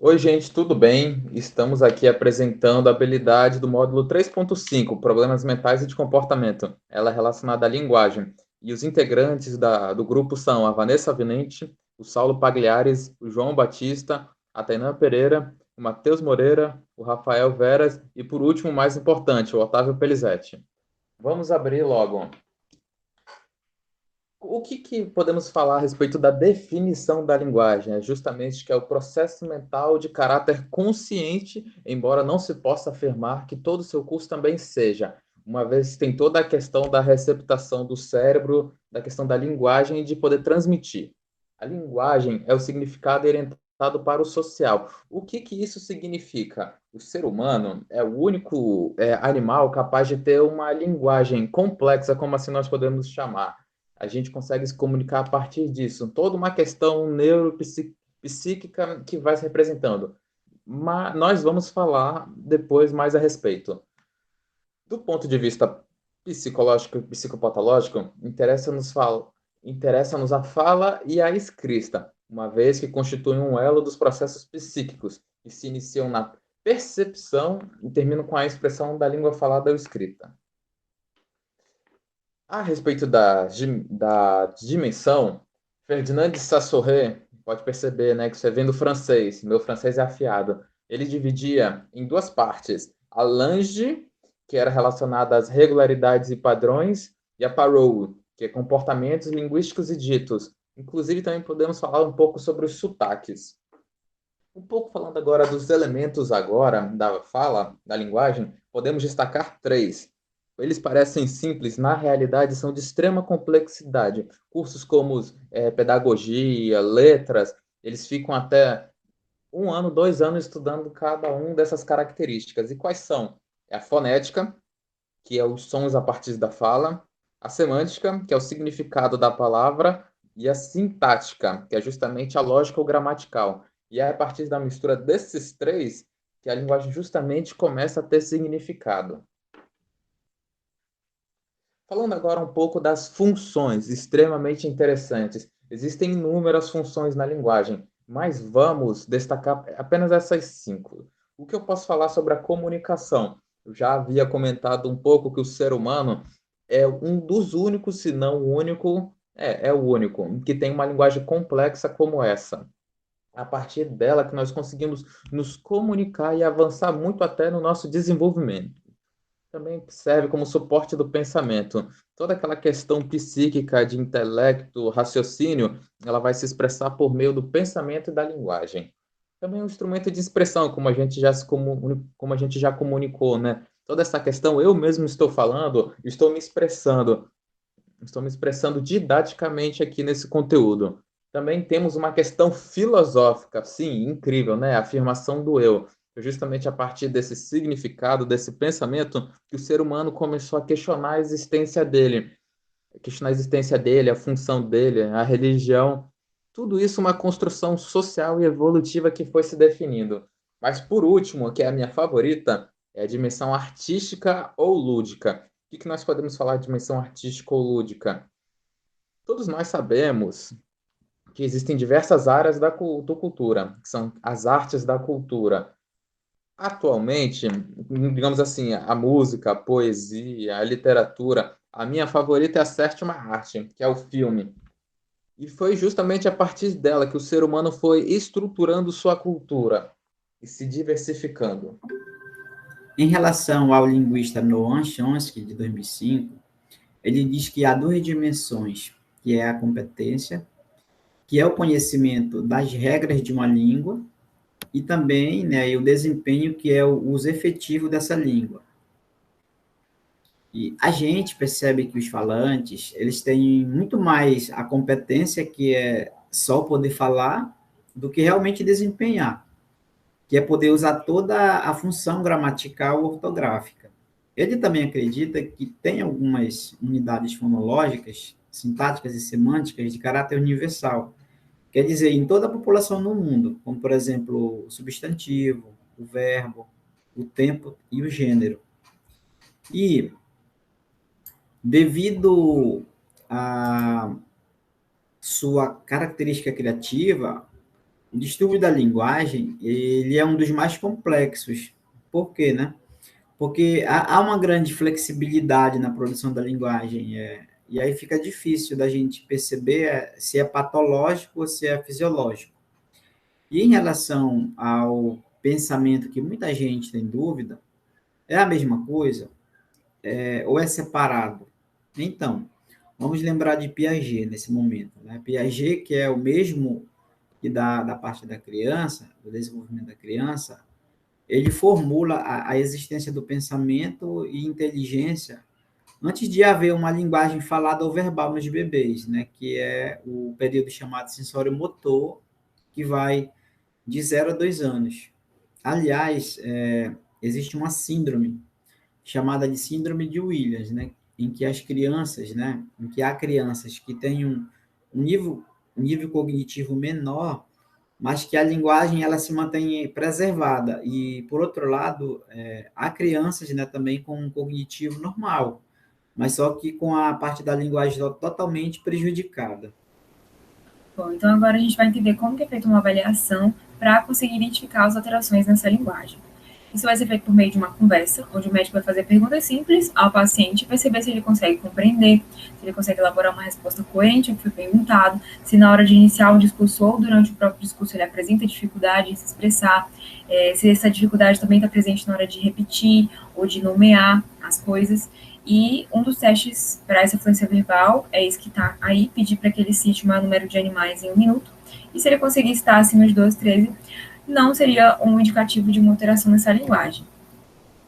Oi, gente, tudo bem? Estamos aqui apresentando a habilidade do módulo 3.5, Problemas Mentais e de Comportamento. Ela é relacionada à linguagem. E os integrantes do grupo são a Vanessa Vinente, o Saulo Pagliares, o João Batista, a Tainã Pereira, o Matheus Moreira, o Rafael Veras e, por último, o mais importante, o Otávio Pelizetti. Vamos abrir logo. O que podemos falar a respeito da definição da linguagem? É justamente que é o processo mental de caráter consciente, embora não se possa afirmar que todo o seu curso também seja, uma vez que tem toda a questão da receptação do cérebro, da questão da linguagem e de poder transmitir. A linguagem é o significado orientado para o social. O que isso significa? O ser humano é o único animal capaz de ter uma linguagem complexa, como assim nós podemos chamar. A gente consegue se comunicar a partir disso. Toda uma questão neuropsíquica que vai se representando. Mas nós vamos falar depois mais a respeito. Do ponto de vista psicológico e psicopatológico, interessa-nos a fala e a escrita, uma vez que constituem um elo dos processos psíquicos, que se iniciam na percepção e terminam com a expressão da língua falada ou escrita. A respeito da dimensão, Ferdinand de Saussure, pode perceber, né, que você vem do francês, meu francês é afiado. Ele dividia em duas partes, a langue, que era relacionada às regularidades e padrões, e a parole, que é comportamentos linguísticos e ditos. Inclusive, também podemos falar um pouco sobre os sotaques. Um pouco falando agora dos elementos agora da fala, da linguagem, podemos destacar três. Eles parecem simples, na realidade são de extrema complexidade. Cursos como pedagogia, letras, eles ficam até 1 ano, 2 anos estudando cada um dessas características. E quais são? É a fonética, que é os sons a partir da fala, a semântica, que é o significado da palavra, e a sintática, que é justamente a lógica ou gramatical. E é a partir da mistura desses três que a linguagem justamente começa a ter significado. Falando agora um pouco das funções, extremamente interessantes. Existem inúmeras funções na linguagem, mas vamos destacar apenas essas cinco. O que eu posso falar sobre a comunicação? Eu já havia comentado um pouco que o ser humano é um dos únicos, se não o único, é o único, que tem uma linguagem complexa como essa. A partir dela que nós conseguimos nos comunicar e avançar muito até no nosso desenvolvimento. Também serve como suporte do pensamento. Toda aquela questão psíquica de intelecto, raciocínio, ela vai se expressar por meio do pensamento e da linguagem. Também é um instrumento de expressão, como a gente já comunicou, né? Toda essa questão, eu mesmo estou falando, estou me expressando didaticamente aqui nesse conteúdo. Também temos uma questão filosófica, sim, incrível, né? A afirmação do eu. Foi justamente a partir desse significado, desse pensamento, que o ser humano começou a questionar a existência dele, a função dele, a religião. Tudo isso uma construção social e evolutiva que foi se definindo. Mas por último, que é a minha favorita, é a dimensão artística ou lúdica. O que nós podemos falar de dimensão artística ou lúdica? Todos nós sabemos que existem diversas áreas da cultura, que são as artes da cultura. Atualmente, digamos assim, a música, a poesia, a literatura, a minha favorita é a sétima arte, que é o filme. E foi justamente a partir dela que o ser humano foi estruturando sua cultura e se diversificando. Em relação ao linguista Noam Chomsky, de 2005, ele diz que há duas dimensões, que é a competência, que é o conhecimento das regras de uma língua, e também, né, e o desempenho, que é o uso efetivo dessa língua. E a gente percebe que os falantes, eles têm muito mais a competência, que é só poder falar, do que realmente desempenhar, que é poder usar toda a função gramatical ortográfica. Ele também acredita que tem algumas unidades fonológicas, sintáticas e semânticas de caráter universal, quer dizer, em toda a população no mundo, como, por exemplo, o substantivo, o verbo, o tempo e o gênero. E, devido à sua característica criativa, o distúrbio da linguagem, ele é um dos mais complexos. Por quê, né? Porque há uma grande flexibilidade na produção da linguagem, e aí fica difícil da gente perceber se é patológico ou se é fisiológico. E em relação ao pensamento que muita gente tem dúvida, é a mesma coisa, ou é separado? Então, vamos lembrar de Piaget nesse momento, né? Piaget, que é o mesmo que da parte da criança, do desenvolvimento da criança, ele formula a existência do pensamento e inteligência antes de haver uma linguagem falada ou verbal nos bebês, né? Que é o período chamado sensório-motor, que vai de 0 a 2 anos. Aliás, existe uma síndrome chamada de síndrome de Williams, né? Em que as crianças, né? Em que há crianças que têm um nível cognitivo menor, mas que a linguagem ela se mantém preservada. E, por outro lado, há crianças, né, também com um cognitivo normal, mas só que com a parte da linguagem totalmente prejudicada. Bom, então agora a gente vai entender como que é feita uma avaliação para conseguir identificar as alterações nessa linguagem. Isso vai ser feito por meio de uma conversa, onde o médico vai fazer perguntas simples ao paciente, vai saber se ele consegue compreender, se ele consegue elaborar uma resposta coerente ao que foi perguntado, se na hora de iniciar o discurso ou durante o próprio discurso ele apresenta dificuldade em se expressar, se essa dificuldade também está presente na hora de repetir ou de nomear as coisas. E um dos testes para essa fluência verbal é esse que está aí, pedir para que ele cite o maior número de animais em 1 minuto. E se ele conseguir citar acima de 12, 13, não seria um indicativo de uma alteração nessa linguagem.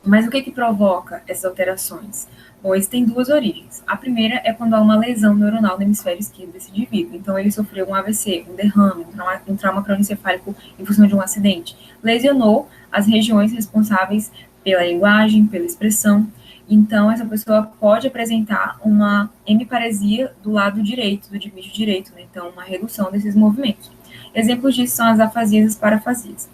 Mas o que provoca essas alterações? Bom, isso tem duas origens. A primeira é quando há uma lesão neuronal no hemisfério esquerdo desse indivíduo. Então, ele sofreu um AVC, um derrame, um trauma crânioencefálico em função de um acidente. Lesionou as regiões responsáveis pela linguagem, pela expressão. Então, essa pessoa pode apresentar uma hemiparesia do lado direito, do dimídio direito, né? Então, uma redução desses movimentos. Exemplos disso são as afasias e as parafasias.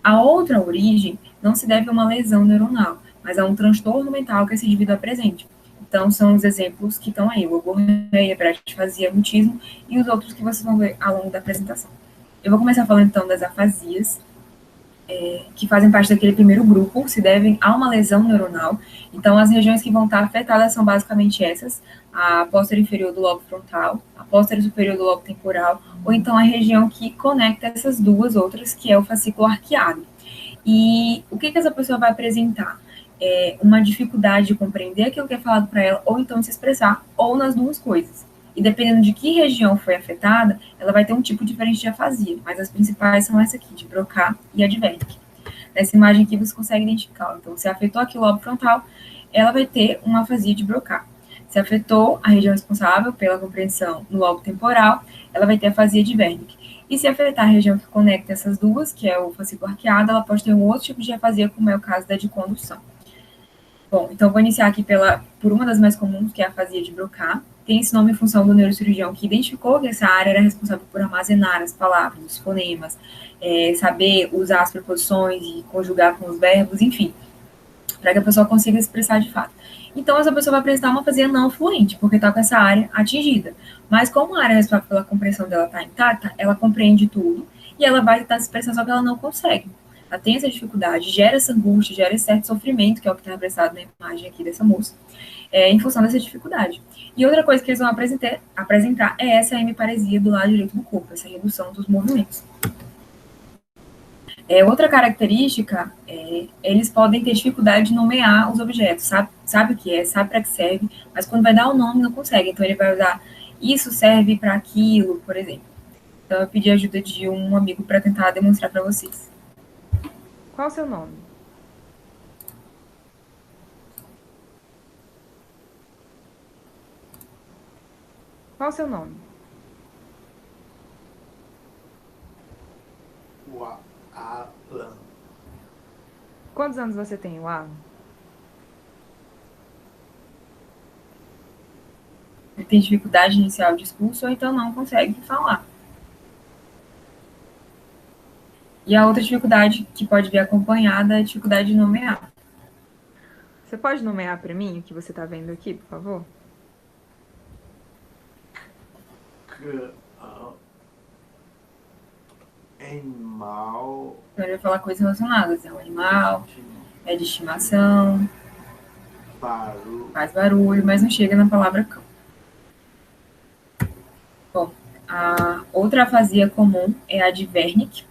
A outra origem não se deve a uma lesão neuronal, mas a um transtorno mental que esse indivíduo apresente. Então, são os exemplos que estão aí, o logorreia, braquifasia, mutismo e os outros que vocês vão ver ao longo da apresentação. Eu vou começar falando, então, das afasias, que fazem parte daquele primeiro grupo, se devem a uma lesão neuronal. Então, as regiões que vão estar afetadas são basicamente essas: a póstera inferior do lobo frontal, a póstera superior do lobo temporal, ou então a região que conecta essas duas outras, que é o fascículo arqueado. E o que essa pessoa vai apresentar? Uma dificuldade de compreender aquilo que é falado para ela, ou então de se expressar, ou nas duas coisas. E dependendo de que região foi afetada, ela vai ter um tipo diferente de afasia, mas as principais são essa aqui, de Broca e a de Wernicke. Nessa imagem aqui você consegue identificar. Então, se afetou aqui o lobo frontal, ela vai ter uma afasia de Broca. Se afetou a região responsável pela compreensão no lobo temporal, ela vai ter afasia de Wernicke. E se afetar a região que conecta essas duas, que é o fascículo arqueado, ela pode ter um outro tipo de afasia, como é o caso da de condução. Bom, então vou iniciar aqui por uma das mais comuns, que é a afasia de Broca. Tem esse nome em função do neurocirurgião que identificou que essa área era responsável por armazenar as palavras, os fonemas, saber usar as preposições e conjugar com os verbos, enfim, para que a pessoa consiga expressar de fato. Então, essa pessoa vai apresentar uma afasia não fluente, porque está com essa área atingida. Mas como a área responsável pela compreensão dela está intacta, ela compreende tudo e ela vai tentar se expressar, só que ela não consegue. Ela tem essa dificuldade, gera essa angústia, gera esse certo sofrimento, que é o que está representado na imagem aqui dessa moça, em função dessa dificuldade. E outra coisa que eles vão apresentar é essa hemiparesia do lado direito do corpo, essa redução dos movimentos. Outra característica, eles podem ter dificuldade de nomear os objetos, sabe o que é, sabe para que serve, mas quando vai dar o nome não consegue, então ele vai usar isso serve para aquilo, por exemplo. Então eu pedi a ajuda de um amigo para tentar demonstrar para vocês. Qual o seu nome? Qual o seu nome? Alan. Quantos anos você tem, Alan? Ele tem dificuldade de iniciar o discurso ou então não consegue falar. E a outra dificuldade que pode vir acompanhada é a dificuldade de nomear. Você pode nomear para mim o que você está vendo aqui, por favor? Animal. Então, ele vai falar coisas relacionadas. É um animal, é de estimação, Barulho. faz barulho, mas não chega na palavra cão. Bom, a outra afasia comum é a de Wernicke.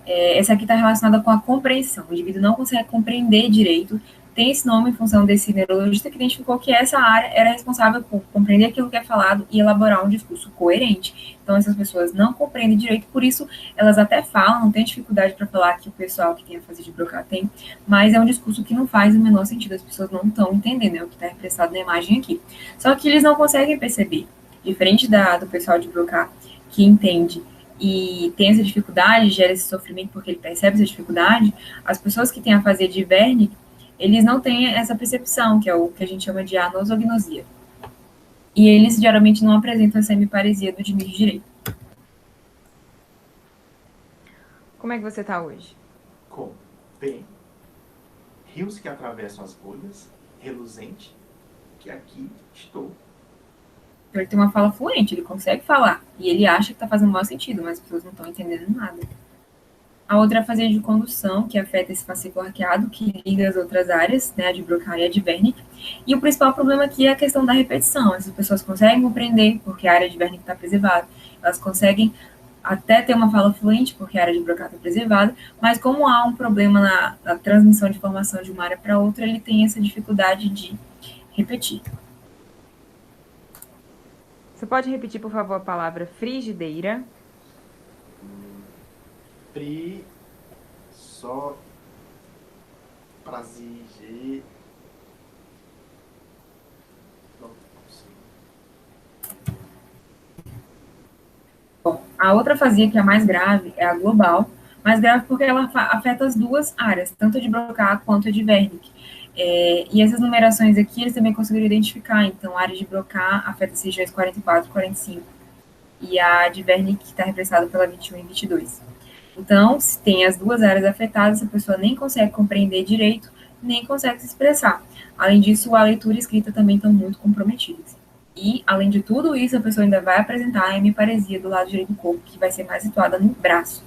Essa aqui está relacionada com a compreensão. O indivíduo não consegue compreender direito. Tem esse nome em função desse neurologista que identificou que essa área era responsável por compreender aquilo que é falado e elaborar um discurso coerente. Então, essas pessoas não compreendem direito, por isso elas até falam, não tem dificuldade para falar que o pessoal que tem afasia de Broca tem, mas é um discurso que não faz o menor sentido, as pessoas não estão entendendo, é o que está expressado na imagem aqui. Só que eles não conseguem perceber, diferente do pessoal de Broca, que entende e tem essa dificuldade, gera esse sofrimento porque ele percebe essa dificuldade, as pessoas que têm afasia de Wernicke, eles não têm essa percepção, que é o que a gente chama de anosognosia. E eles geralmente não apresentam essa hemiparesia do dimir direito. Como é que você tá hoje? Com. Bem. Rios que atravessam as bolhas. Reluzente. Que aqui estou. Então, ele tem uma fala fluente, ele consegue falar. E ele acha que está fazendo mau sentido, mas as pessoas não estão entendendo nada. A outra é a afasia de condução, que afeta esse fascículo arqueado, que liga as outras áreas, né, a de Broca e a de Wernicke. E o principal problema aqui é a questão da repetição. Essas pessoas conseguem compreender, porque a área de Wernicke está preservada. Elas conseguem até ter uma fala fluente, porque a área de Broca está preservada, mas como há um problema na transmissão de informação de uma área para outra, ele tem essa dificuldade de repetir. Você pode repetir, por favor, a palavra frigideira? Pri. Só. Prazige. Não consigo. Bom, a outra afasia que é a mais grave é a global, mais grave porque ela afeta as duas áreas, tanto a de Broca quanto a de Wernicke. E essas numerações aqui, eles também conseguiram identificar. Então, a área de Broca afeta as regiões 44 e 45. E a de Wernicke está representada pela 21 e 22. Então, se tem as duas áreas afetadas, a pessoa nem consegue compreender direito, nem consegue se expressar. Além disso, a leitura e a escrita também estão muito comprometidas. E, além de tudo isso, a pessoa ainda vai apresentar a hemiparesia do lado direito do corpo, que vai ser mais situada no braço.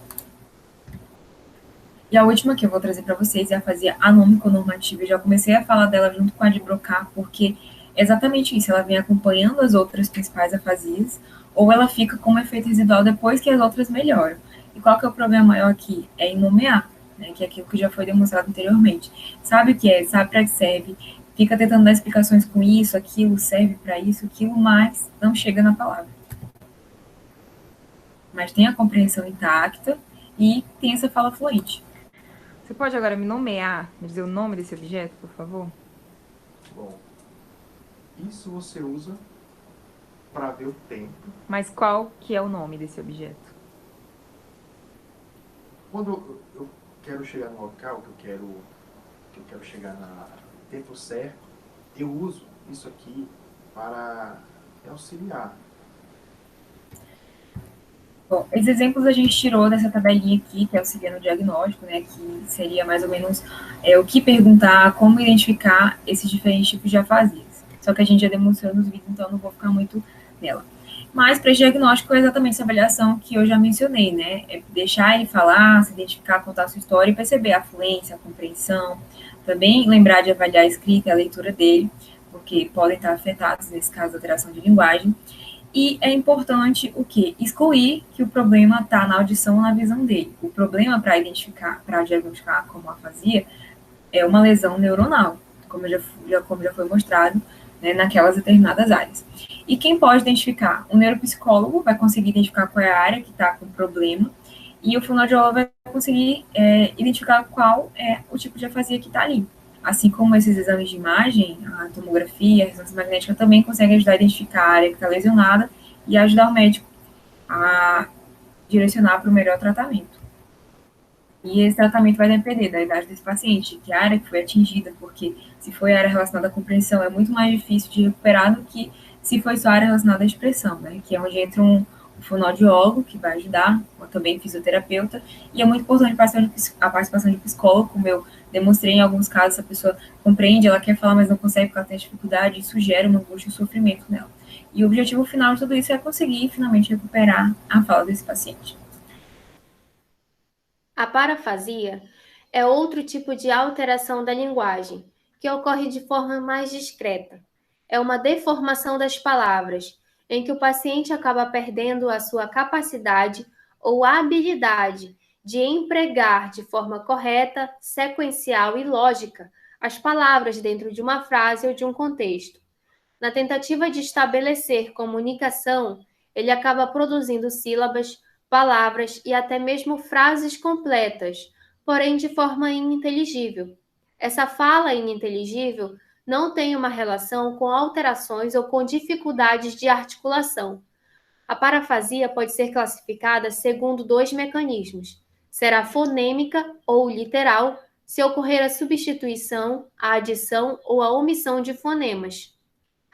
E a última que eu vou trazer para vocês é a afasia anômico-normativa. Eu já comecei a falar dela junto com a de Broca, porque é exatamente isso, ela vem acompanhando as outras principais afasias, ou ela fica como efeito residual depois que as outras melhoram. E qual que é o problema maior aqui? É em nomear, né, que é aquilo que já foi demonstrado anteriormente. Sabe o que é, sabe para que serve, fica tentando dar explicações com isso, aquilo, serve para isso, aquilo, mas não chega na palavra. Mas tem a compreensão intacta e tem essa fala fluente. Você pode agora me nomear, me dizer o nome desse objeto, por favor? Bom. Isso você usa para ver o tempo. Mas qual que é o nome desse objeto? Quando eu quero chegar no local que eu quero chegar no tempo certo, eu uso isso aqui para auxiliar. Bom, esses exemplos a gente tirou dessa tabelinha aqui, que auxilia no diagnóstico, né, que seria mais ou menos o que perguntar, como identificar esses diferentes tipos de afasias. Só que a gente já demonstrou nos vídeos, então eu não vou ficar muito nela. Mas para esse diagnóstico é exatamente essa avaliação que eu já mencionei, né? É deixar ele falar, se identificar, contar a sua história e perceber a fluência, a compreensão. Também lembrar de avaliar a escrita e a leitura dele, porque podem estar afetados, nesse caso, da alteração de linguagem. E é importante o quê? Excluir que o problema está na audição ou na visão dele. O problema para identificar, para diagnosticar como afasia, é uma lesão neuronal, como já foi mostrado, né, naquelas determinadas áreas. E quem pode identificar? O neuropsicólogo vai conseguir identificar qual é a área que está com problema, e o fonoaudiólogo vai conseguir identificar qual é o tipo de afasia que está ali. Assim como esses exames de imagem, a tomografia, a ressonância magnética também conseguem ajudar a identificar a área que está lesionada e ajudar o médico a direcionar para o melhor tratamento. E esse tratamento vai depender da idade desse paciente, que a área que foi atingida, porque se foi área relacionada à compreensão, é muito mais difícil de recuperar do que se foi só área relacionada à expressão, né? Que é onde entra um fonoaudiólogo, que vai ajudar, ou também fisioterapeuta, e é muito importante a participação de psicólogo, como eu demonstrei em alguns casos, a pessoa compreende, ela quer falar, mas não consegue porque ela tem dificuldade, isso gera uma angústia e sofrimento nela. E o objetivo final de tudo isso é conseguir, finalmente, recuperar a fala desse paciente. A parafasia é outro tipo de alteração da linguagem, que ocorre de forma mais discreta. É uma deformação das palavras, em que o paciente acaba perdendo a sua capacidade ou habilidade de empregar de forma correta, sequencial e lógica as palavras dentro de uma frase ou de um contexto. Na tentativa de estabelecer comunicação, ele acaba produzindo sílabas, palavras e até mesmo frases completas, porém de forma ininteligível. Essa fala ininteligível não tem uma relação com alterações ou com dificuldades de articulação. A parafasia pode ser classificada segundo dois mecanismos: será fonêmica ou literal, se ocorrer a substituição, a adição ou a omissão de fonemas.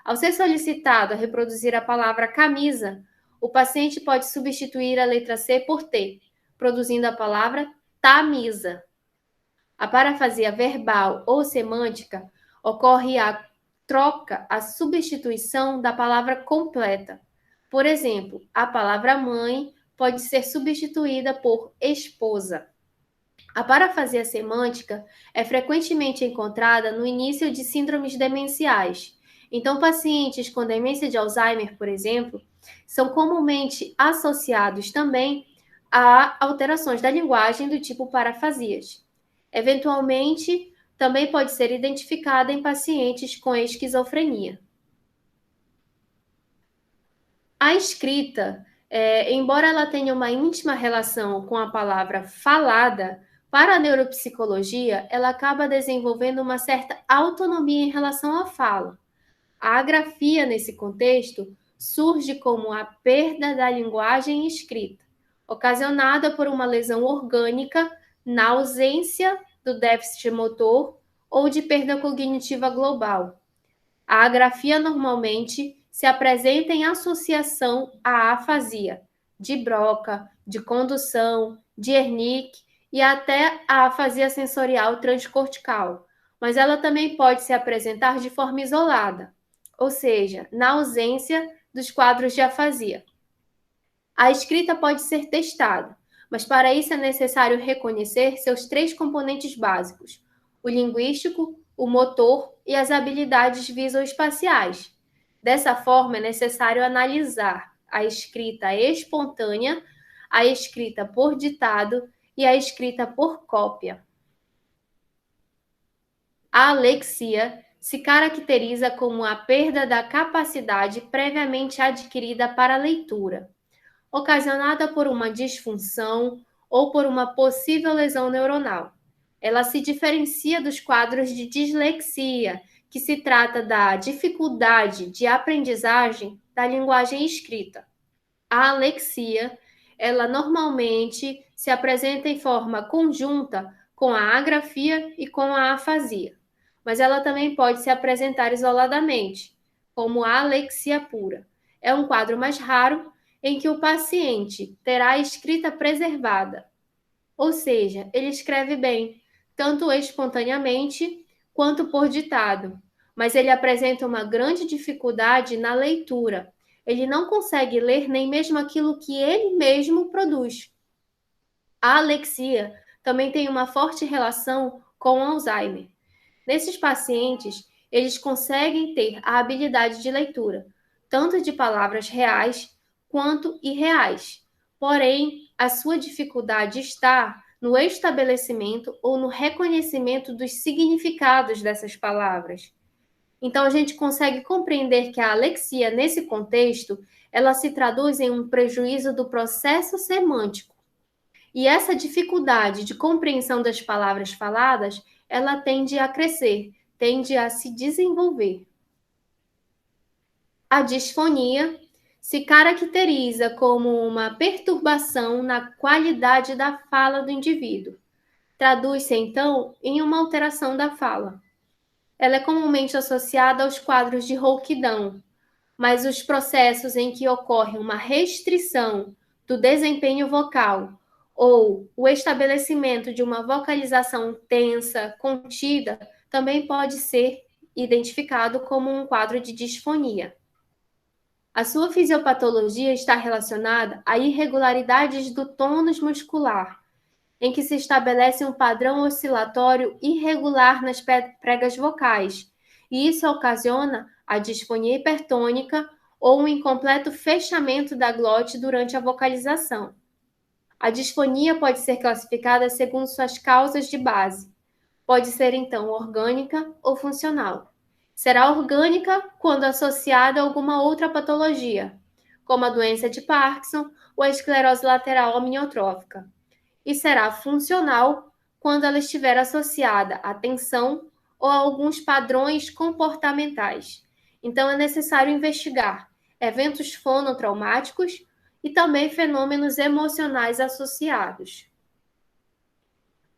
Ao ser solicitado a reproduzir a palavra camisa, o paciente pode substituir a letra C por T, produzindo a palavra tamisa. A parafasia verbal ou semântica ocorre a troca, a substituição da palavra completa. Por exemplo, a palavra mãe pode ser substituída por esposa. A parafasia semântica é frequentemente encontrada no início de síndromes demenciais. Então, pacientes com demência de Alzheimer, por exemplo, são comumente associados também a alterações da linguagem do tipo parafasias. Eventualmente, também pode ser identificada em pacientes com esquizofrenia. A escrita, embora ela tenha uma íntima relação com a palavra falada, para a neuropsicologia, ela acaba desenvolvendo uma certa autonomia em relação à fala. A agrafia, nesse contexto, surge como a perda da linguagem escrita, ocasionada por uma lesão orgânica na ausência do déficit motor ou de perda cognitiva global. A agrafia normalmente se apresenta em associação à afasia, de Broca, de condução, de Wernicke e até a afasia sensorial transcortical, mas ela também pode se apresentar de forma isolada, ou seja, na ausência dos quadros de afasia. A escrita pode ser testada, mas para isso é necessário reconhecer seus três componentes básicos: o linguístico, o motor e as habilidades visoespaciais. Dessa forma, é necessário analisar a escrita espontânea, a escrita por ditado e a escrita por cópia. A alexia se caracteriza como a perda da capacidade previamente adquirida para a leitura, ocasionada por uma disfunção ou por uma possível lesão neuronal. Ela se diferencia dos quadros de dislexia, que se trata da dificuldade de aprendizagem da linguagem escrita. A alexia, ela normalmente se apresenta em forma conjunta com a agrafia e com a afasia, mas ela também pode se apresentar isoladamente, como a alexia pura. É um quadro mais raro em que o paciente terá a escrita preservada, ou seja, ele escreve bem, tanto espontaneamente quanto por ditado, mas ele apresenta uma grande dificuldade na leitura. Ele não consegue ler nem mesmo aquilo que ele mesmo produz. A alexia também tem uma forte relação com Alzheimer. Nesses pacientes, eles conseguem ter a habilidade de leitura, tanto de palavras reais quanto irreais. Porém, a sua dificuldade está no estabelecimento ou no reconhecimento dos significados dessas palavras. Então, a gente consegue compreender que a alexia, nesse contexto, ela se traduz em um prejuízo do processo semântico. E essa dificuldade de compreensão das palavras faladas, ela tende a crescer, tende a se desenvolver. A disfonia se caracteriza como uma perturbação na qualidade da fala do indivíduo. Traduz-se, então, em uma alteração da fala. Ela é comumente associada aos quadros de rouquidão, mas os processos em que ocorre uma restrição do desempenho vocal ou o estabelecimento de uma vocalização tensa, contida, também pode ser identificado como um quadro de disfonia. A sua fisiopatologia está relacionada a irregularidades do tônus muscular, em que se estabelece um padrão oscilatório irregular nas pregas vocais, e isso ocasiona a disfonia hipertônica ou um incompleto fechamento da glote durante a vocalização. A disfonia pode ser classificada segundo suas causas de base. Pode ser, então, orgânica ou funcional. Será orgânica quando associada a alguma outra patologia, como a doença de Parkinson ou a esclerose lateral amniotrófica. E será funcional quando ela estiver associada à tensão ou a alguns padrões comportamentais. Então, é necessário investigar eventos fonotraumáticos e também fenômenos emocionais associados.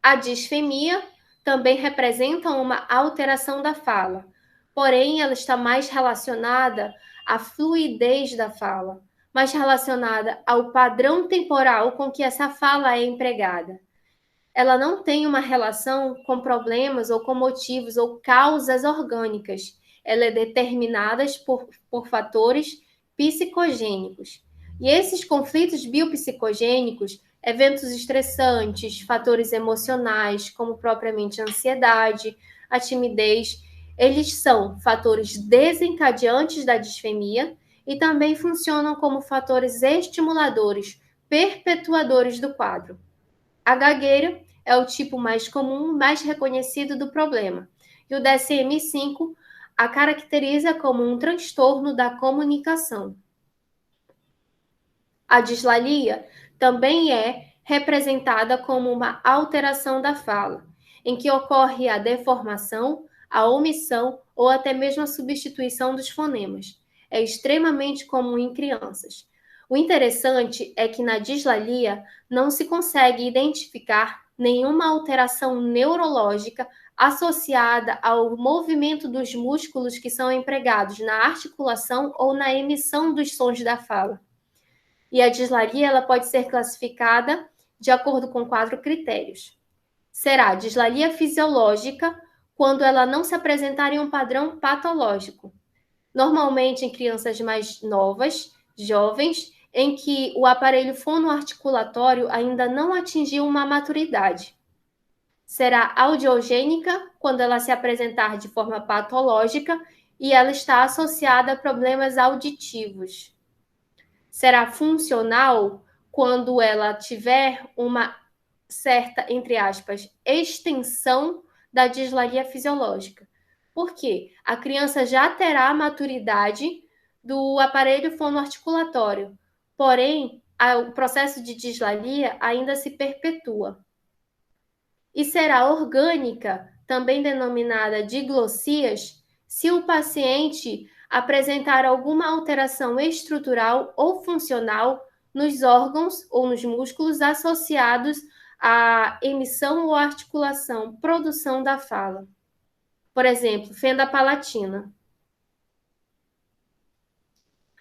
A disfemia também representa uma alteração da fala, porém ela está mais relacionada à fluidez da fala, mais relacionada ao padrão temporal com que essa fala é empregada. Ela não tem uma relação com problemas ou com motivos ou causas orgânicas. Ela é determinada por fatores psicogênicos. E esses conflitos biopsicogênicos, eventos estressantes, fatores emocionais, como propriamente a ansiedade, a timidez, eles são fatores desencadeantes da disfemia e também funcionam como fatores estimuladores, perpetuadores do quadro. A gagueira é o tipo mais comum, mais reconhecido do problema, e o DSM-5 a caracteriza como um transtorno da comunicação. A dislalia também é representada como uma alteração da fala, em que ocorre a deformação, a omissão ou até mesmo a substituição dos fonemas. É extremamente comum em crianças. O interessante é que na dislalia não se consegue identificar nenhuma alteração neurológica associada ao movimento dos músculos que são empregados na articulação ou na emissão dos sons da fala. E a dislalia ela pode ser classificada de acordo com 4 critérios. Será dislalia fisiológica quando ela não se apresentar em um padrão patológico, normalmente em crianças mais novas, jovens, em que o aparelho fonoarticulatório ainda não atingiu uma maturidade. Será audiogênica quando ela se apresentar de forma patológica e ela está associada a problemas auditivos. Será funcional quando ela tiver uma certa, entre aspas, extensão da dislalia fisiológica. Por quê? A criança já terá a maturidade do aparelho fonoarticulatório, porém, o processo de dislalia ainda se perpetua. E será orgânica, também denominada diglossias, se o paciente apresentar alguma alteração estrutural ou funcional nos órgãos ou nos músculos associados à emissão ou articulação, produção da fala. Por exemplo, fenda palatina.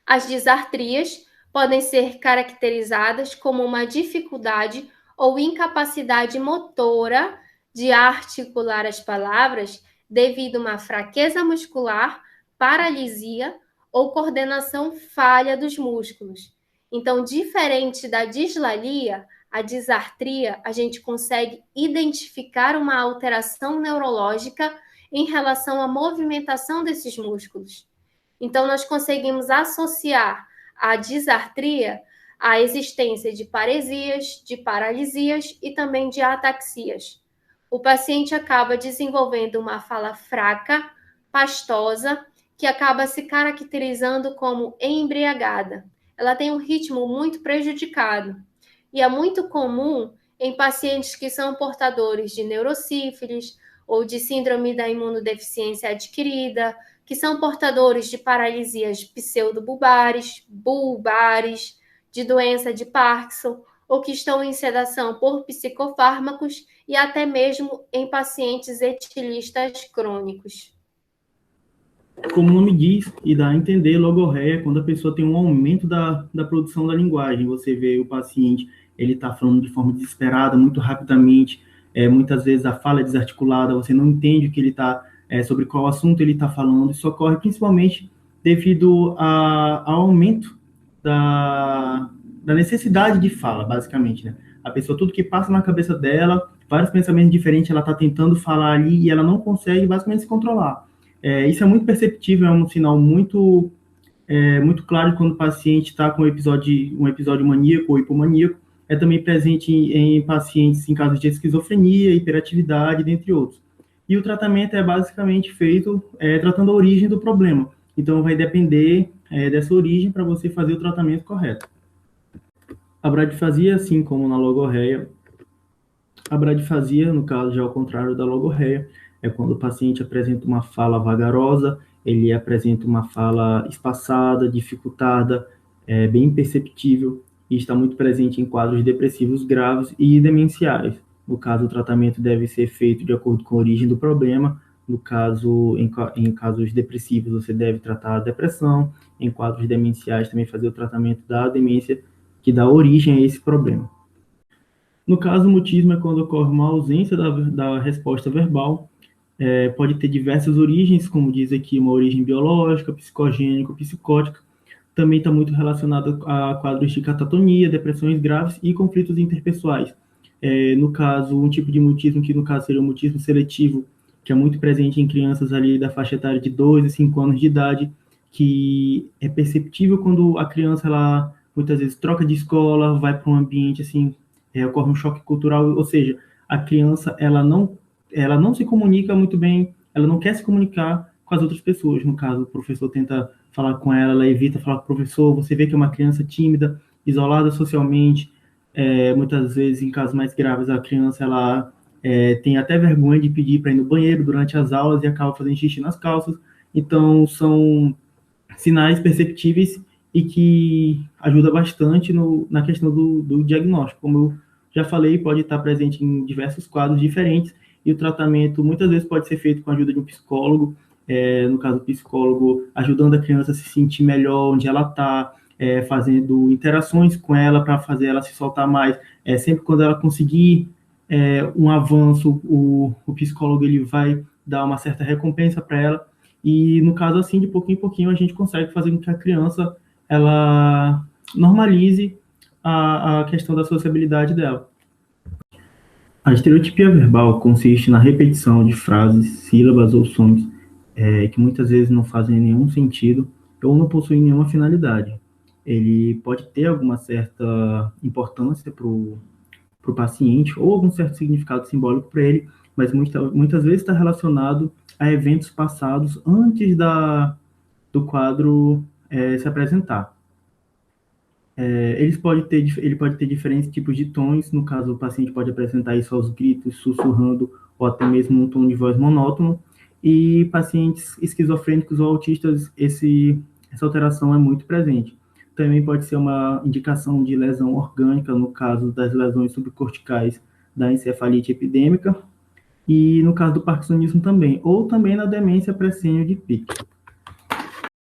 As disartrias podem ser caracterizadas como uma dificuldade ou incapacidade motora de articular as palavras devido a uma fraqueza muscular, paralisia ou coordenação falha dos músculos. Então, diferente da dislalia, a disartria, a gente consegue identificar uma alteração neurológica em relação à movimentação desses músculos. Então, nós conseguimos associar a disartria à existência de paresias, de paralisias e também de ataxias. O paciente acaba desenvolvendo uma fala fraca, pastosa, que acaba se caracterizando como embriagada. Ela tem um ritmo muito prejudicado. E é muito comum em pacientes que são portadores de neurosífilis ou de síndrome da imunodeficiência adquirida, que são portadores de paralisias pseudobulbares, bulbares, de doença de Parkinson, ou que estão em sedação por psicofármacos e até mesmo em pacientes etilistas crônicos. Como o nome diz, e dá a entender, logorreia, quando a pessoa tem um aumento da produção da linguagem. Você vê o paciente, ele está falando de forma desesperada, muito rapidamente, muitas vezes a fala é desarticulada, você não entende o que ele está, sobre qual assunto ele está falando. Isso ocorre principalmente devido ao aumento da necessidade de fala, basicamente, né? A pessoa, tudo que passa na cabeça dela, vários pensamentos diferentes, ela está tentando falar ali e ela não consegue basicamente se controlar. Isso é muito perceptível, é um sinal muito claro quando o paciente está com um episódio maníaco ou hipomaníaco. É também presente em pacientes em casos de esquizofrenia, hiperatividade, dentre outros. E o tratamento é basicamente feito tratando a origem do problema. Então, vai depender dessa origem para você fazer o tratamento correto. A bradifasia, assim como na logorreia, a bradifasia, no caso, já ao contrário da logorreia, é quando o paciente apresenta uma fala vagarosa, ele apresenta uma fala espaçada, dificultada, bem imperceptível, e está muito presente em quadros depressivos graves e demenciais. No caso, o tratamento deve ser feito de acordo com a origem do problema. No caso, em casos depressivos, você deve tratar a depressão. Em quadros demenciais, também fazer o tratamento da demência, que dá origem a esse problema. No caso, o mutismo é quando ocorre uma ausência da resposta verbal. Pode ter diversas origens, como diz aqui, uma origem biológica, psicogênica, psicótica. Também está muito relacionado a quadros de catatonia, depressões graves e conflitos interpessoais. No caso, um tipo de mutismo, que no caso seria o mutismo seletivo, que é muito presente em crianças ali da faixa etária de 2 a 5 anos de idade, que é perceptível quando a criança, ela muitas vezes troca de escola, vai para um ambiente assim, ocorre um choque cultural, ou seja, a criança ela não se comunica muito bem, ela não quer se comunicar com as outras pessoas. No caso, o professor tenta falar com ela, ela evita falar com o professor, você vê que é uma criança tímida, isolada socialmente. Muitas vezes, em casos mais graves, a criança ela tem até vergonha de pedir para ir no banheiro durante as aulas e acaba fazendo xixi nas calças. Então, são sinais perceptíveis e que ajuda bastante na questão do diagnóstico. Como eu já falei, pode estar presente em diversos quadros diferentes, e o tratamento muitas vezes pode ser feito com a ajuda de um psicólogo, no caso, o psicólogo ajudando a criança a se sentir melhor onde ela está, fazendo interações com ela para fazer ela se soltar mais. Sempre quando ela conseguir um avanço, o psicólogo ele vai dar uma certa recompensa para ela, e no caso assim, de pouquinho em pouquinho, a gente consegue fazer com que a criança ela normalize a questão da sociabilidade dela. A estereotipia verbal consiste na repetição de frases, sílabas ou sons que muitas vezes não fazem nenhum sentido ou não possuem nenhuma finalidade. Ele pode ter alguma certa importância para o paciente ou algum certo significado simbólico para ele, mas muitas vezes está relacionado a eventos passados antes do quadro se apresentar. Ele pode ter diferentes tipos de tons. No caso, o paciente pode apresentar isso aos gritos, sussurrando, ou até mesmo um tom de voz monótono. E pacientes esquizofrênicos ou autistas, essa alteração é muito presente. Também pode ser uma indicação de lesão orgânica, no caso das lesões subcorticais da encefalite epidêmica, e no caso do parkinsonismo também, ou também na demência pré-sênior de Pick.